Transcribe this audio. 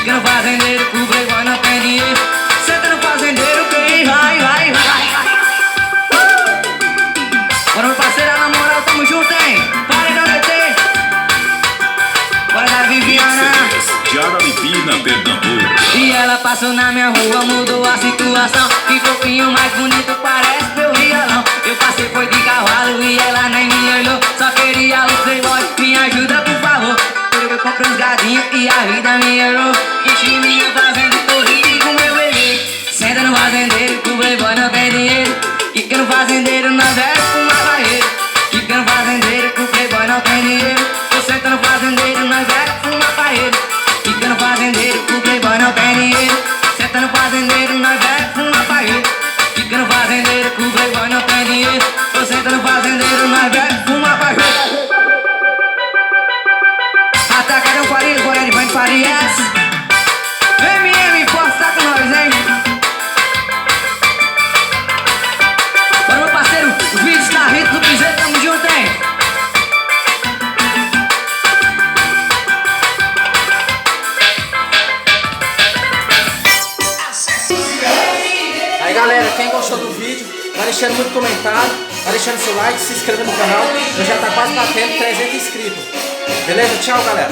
Fica no fazendeiro, que o playboy não tem dinheiro. Senta no fazendeiro, que vai, vai, vai. Bora, meu parceiro, na moral, tamo junto, hein? Pare da DT. Bora da Viviana. Jararipina, Pernambuco. E ela passou na minha rua, mudou a situação. Que pouquinho mais bonito, parece meu violão. Eu passei, foi de cavalo e ela nem me olhou. Só queria o playboy, me ajuda por favor. Eu comprei uns gadinhos e a vida me errou. Enchi minha fazenda, tô rico com meu bebê. Senta no fazendeiro, que o playboy não tem dinheiro. Fica no fazendeiro, nós é fumar barreiro. Fica no fazendeiro, que o playboy não tem dinheiro. Tô senta no fazendeiro, nós é fumar barreiro. Fica no fazendeiro, que o playboy não tem dinheiro. Senta no fazendeiro, nós é fumar barreiro. Fica no fazendeiro, que o playboy não tem dinheiro. Tô senta no fazendeiro, nós é fumar barreiro. Atacaram Farias, Boré de Vande Farias. MM, força, tá com nós, hein? Bora, meu parceiro, o vídeo está rico no piseiro, tamo junto, hein? Aí galera, quem gostou do vídeo, vai deixando muito comentário, vai deixando seu like, se inscreva no canal. Eu já tá quase batendo 300 inscritos. Beleza? Tchau, galera.